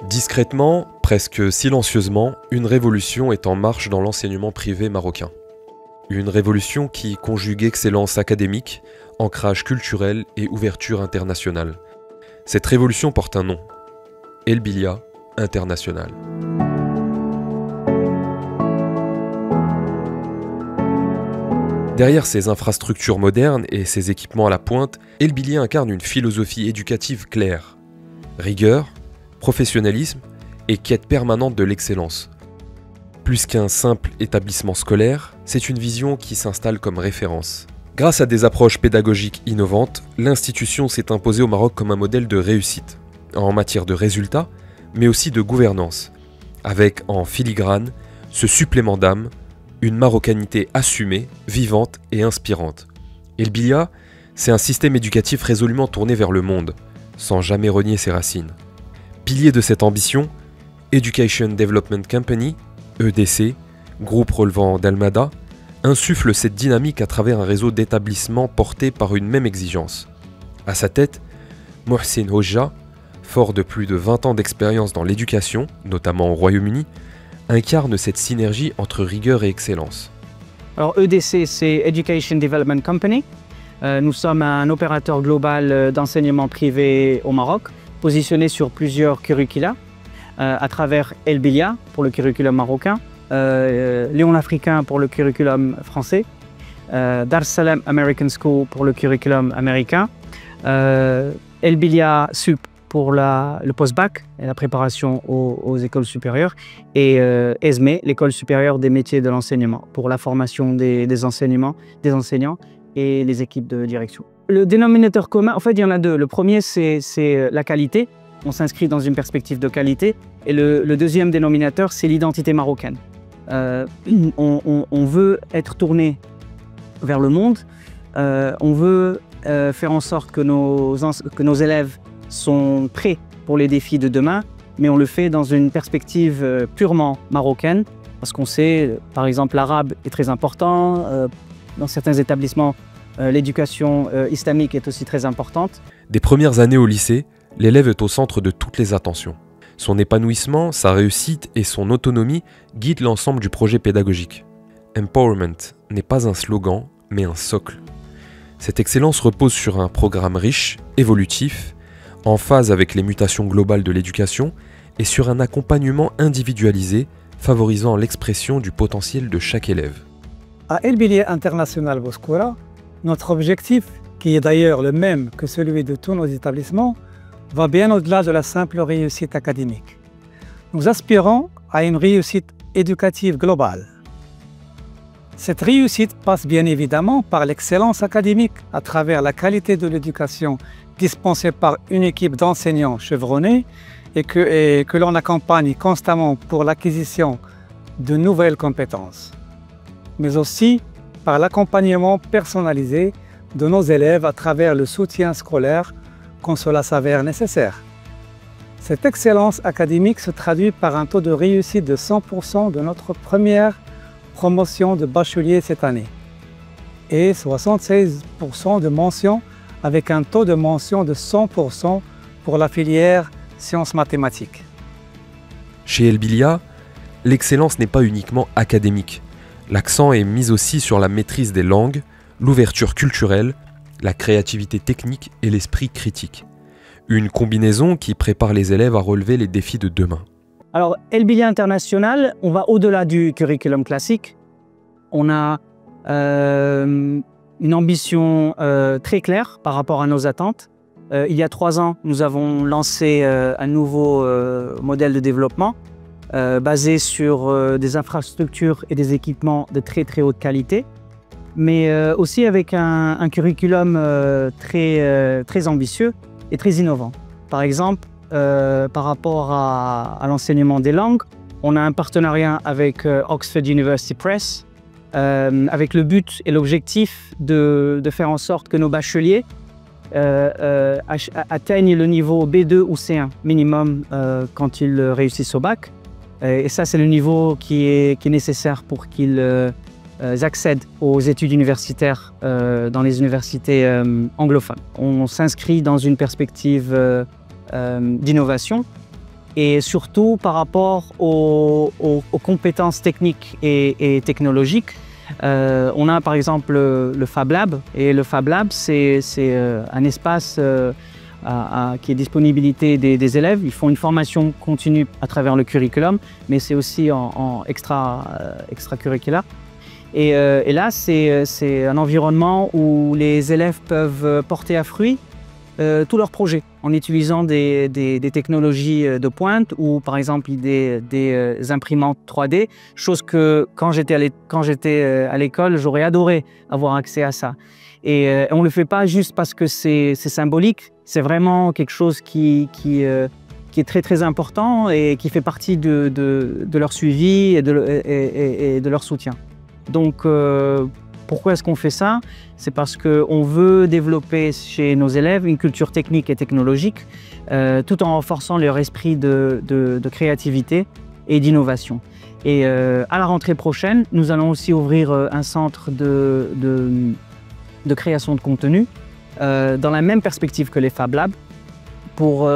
Discrètement, presque silencieusement, une révolution est en marche dans l'enseignement privé marocain. Une révolution qui conjugue excellence académique, ancrage culturel et ouverture internationale. Cette révolution porte un nom, El Bilia International. Derrière ces infrastructures modernes et ces équipements à la pointe, El Bilia incarne une philosophie éducative claire. Rigueur, professionnalisme et quête permanente de l'excellence. Plus qu'un simple établissement scolaire, c'est une vision qui s'installe comme référence. Grâce à des approches pédagogiques innovantes, l'institution s'est imposée au Maroc comme un modèle de réussite, en matière de résultats, mais aussi de gouvernance, avec en filigrane ce supplément d'âme, une marocanité assumée, vivante et inspirante. El Bilia, c'est un système éducatif résolument tourné vers le monde, sans jamais renier ses racines. Pilier de cette ambition, Education Development Company, EDC, groupe relevant d'Almada, insuffle cette dynamique à travers un réseau d'établissements portés par une même exigence. À sa tête, Mohsin Hodja, fort de plus de 20 ans d'expérience dans l'éducation, notamment au Royaume-Uni, incarne cette synergie entre rigueur et excellence. Alors EDC, c'est Education Development Company. Nous sommes un opérateur global d'enseignement privé au Maroc, positionné sur plusieurs curricula, à travers El Bilia pour le curriculum marocain, Lyon africain pour le curriculum français, Dar es Salaam American School pour le curriculum américain, El Bilia Sup pour le post-bac et la préparation aux écoles supérieures, et ESME, l'école supérieure des métiers de l'enseignement, pour la formation des enseignants et les équipes de direction. Le dénominateur commun, en fait, il y en a deux. Le premier, c'est la qualité. On s'inscrit dans une perspective de qualité. Et le deuxième dénominateur, c'est l'identité marocaine. On veut être tourné vers le monde. On veut faire en sorte que nos élèves sont prêts pour les défis de demain, mais on le fait dans une perspective purement marocaine, parce qu'on sait, par exemple, l'arabe est très important. Dans certains établissements, l'éducation islamique est aussi très importante. Des premières années au lycée, l'élève est au centre de toutes les attentions. Son épanouissement, sa réussite et son autonomie guident l'ensemble du projet pédagogique. Empowerment n'est pas un slogan, mais un socle. Cette excellence repose sur un programme riche, évolutif, en phase avec les mutations globales de l'éducation et sur un accompagnement individualisé favorisant l'expression du potentiel de chaque élève. À El Bilia International Bosquera, notre objectif, qui est d'ailleurs le même que celui de tous nos établissements, va bien au-delà de la simple réussite académique. Nous aspirons à une réussite éducative globale. Cette réussite passe bien évidemment par l'excellence académique à travers la qualité de l'éducation dispensée par une équipe d'enseignants chevronnés et que l'on accompagne constamment pour l'acquisition de nouvelles compétences, mais aussi par l'accompagnement personnalisé de nos élèves à travers le soutien scolaire quand cela s'avère nécessaire. Cette excellence académique se traduit par un taux de réussite de 100% de notre première promotion de bachelier cette année et 76% de mentions avec un taux de mention de 100% pour la filière sciences mathématiques. Chez El Bilia, l'excellence n'est pas uniquement académique. L'accent est mis aussi sur la maîtrise des langues, l'ouverture culturelle, la créativité technique et l'esprit critique. Une combinaison qui prépare les élèves à relever les défis de demain. Alors, El Bilia International, on va au-delà du curriculum classique. On a une ambition très claire par rapport à nos attentes. Il y a 3 ans, nous avons lancé un nouveau modèle de développement basé sur des infrastructures et des équipements de très haute qualité, mais aussi avec un curriculum très ambitieux et très innovant. Par exemple, par rapport à l'enseignement des langues, on a un partenariat avec Oxford University Press, avec le but et l'objectif de faire en sorte que nos bacheliers atteignent le niveau B2 ou C1 minimum quand ils réussissent au bac. Et ça, c'est le niveau qui est nécessaire pour qu'ils accèdent aux études universitaires dans les universités anglophones. On s'inscrit dans une perspective d'innovation et surtout par rapport aux compétences techniques et technologiques. On a par exemple le Fab Lab, et le Fab Lab c'est un espace qui est disponibilité des élèves. Ils font une formation continue à travers le curriculum, mais c'est aussi en extracurriculaire. Et là, c'est un environnement où les élèves peuvent porter à fruit tous leurs projets en utilisant des technologies de pointe ou par exemple des imprimantes 3D, chose que quand j'étais à l'école, j'aurais adoré avoir accès à ça. Et on ne le fait pas juste parce que c'est symbolique, c'est vraiment quelque chose qui est très très important et qui fait partie de leur suivi et de leur soutien. Donc pourquoi est-ce qu'on fait ça? C'est parce qu'on veut développer chez nos élèves une culture technique et technologique tout en renforçant leur esprit de créativité et d'innovation. Et à la rentrée prochaine, nous allons aussi ouvrir un centre de création de contenu dans la même perspective que les Fab Labs pour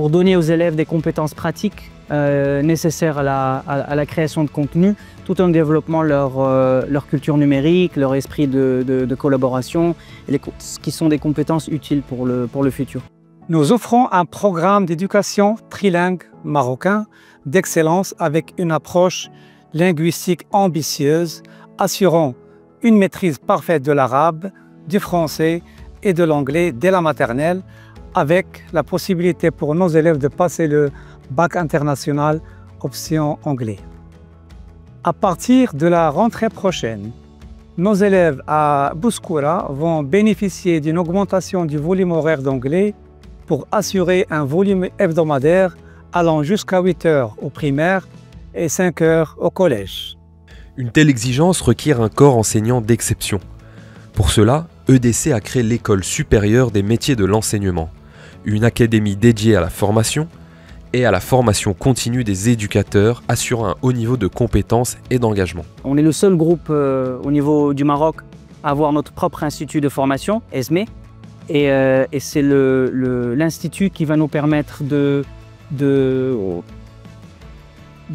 donner aux élèves des compétences pratiques nécessaires à la création de contenu tout en développant leur culture numérique, leur esprit de collaboration, qui sont des compétences utiles pour le futur. Nous offrons un programme d'éducation trilingue marocain d'excellence avec une approche linguistique ambitieuse, assurant une maîtrise parfaite de l'arabe, du français et de l'anglais dès la maternelle, avec la possibilité pour nos élèves de passer le bac international option anglais. À partir de la rentrée prochaine, nos élèves à Bouskoura vont bénéficier d'une augmentation du volume horaire d'anglais pour assurer un volume hebdomadaire allant jusqu'à 8 heures au primaire et 5 heures au collège. Une telle exigence requiert un corps enseignant d'exception. Pour cela, EDC a créé l'École supérieure des métiers de l'enseignement, une académie dédiée à la formation et à la formation continue des éducateurs assurant un haut niveau de compétences et d'engagement. On est le seul groupe au niveau du Maroc à avoir notre propre institut de formation, ESME, et c'est l'institut qui va nous permettre de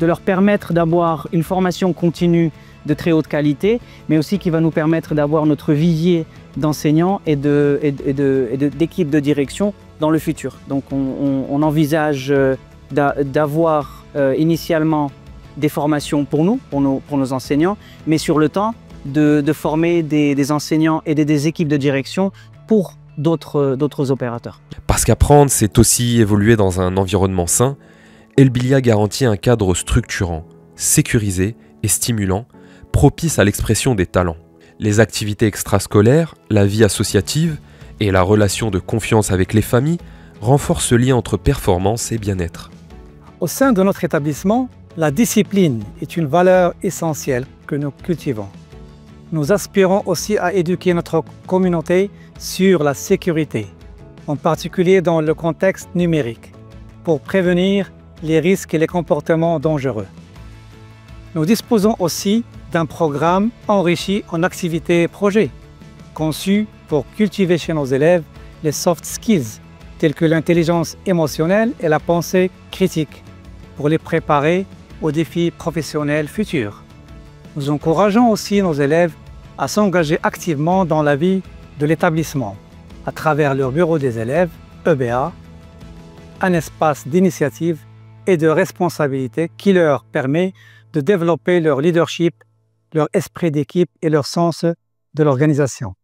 leur permettre d'avoir une formation continue de très haute qualité, mais aussi qui va nous permettre d'avoir notre vivier d'enseignants et d'équipes de direction dans le futur. Donc on envisage d'avoir initialement des formations pour nous, pour nos enseignants, mais sur le temps de former des enseignants et des équipes de direction pour d'autres opérateurs. Parce qu'apprendre, c'est aussi évoluer dans un environnement sain, El Bilia garantit un cadre structurant, sécurisé et stimulant, propice à l'expression des talents. Les activités extrascolaires, la vie associative et la relation de confiance avec les familles renforcent ce lien entre performance et bien-être. Au sein de notre établissement, la discipline est une valeur essentielle que nous cultivons. Nous aspirons aussi à éduquer notre communauté sur la sécurité, en particulier dans le contexte numérique, pour prévenir les risques et les comportements dangereux. Nous disposons aussi d'un programme enrichi en activités projets, conçu pour cultiver chez nos élèves les soft skills, tels que l'intelligence émotionnelle et la pensée critique, pour les préparer aux défis professionnels futurs. Nous encourageons aussi nos élèves à s'engager activement dans la vie de l'établissement, à travers leur bureau des élèves, EBA, un espace d'initiative et de responsabilité qui leur permet de développer leur leadership, leur esprit d'équipe et leur sens de l'organisation.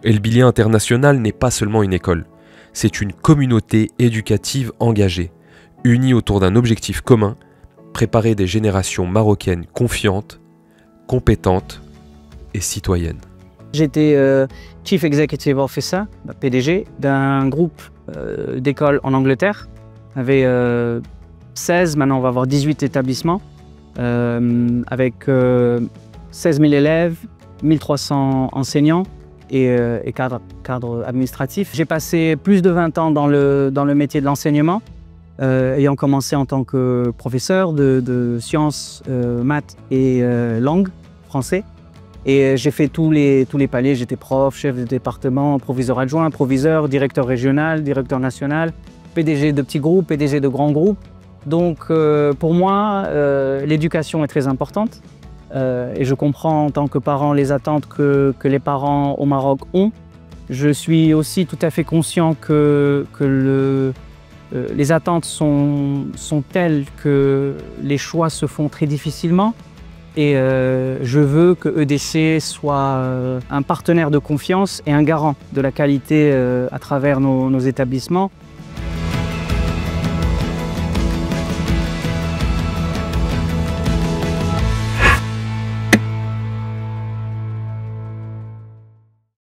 El Bilia International n'est pas seulement une école, c'est une communauté éducative engagée, unie autour d'un objectif commun, préparer des générations marocaines confiantes, compétentes et citoyennes. J'étais Chief Executive Officer, PDG, d'un groupe d'écoles en Angleterre. On avait 16, maintenant on va avoir 18 établissements, avec 16 000 élèves, 1300 enseignants et cadres administratifs. J'ai passé plus de 20 ans dans le métier de l'enseignement, ayant commencé en tant que professeur de sciences, maths et langue, français. Et j'ai fait tous les paliers, j'étais prof, chef de département, proviseur adjoint, proviseur, directeur régional, directeur national. PDG de petits groupes, PDG de grands groupes. Donc pour moi, l'éducation est très importante et je comprends en tant que parent les attentes que les parents au Maroc ont. Je suis aussi tout à fait conscient que les attentes sont telles que les choix se font très difficilement. Et je veux que EDC soit un partenaire de confiance et un garant de la qualité à travers nos établissements.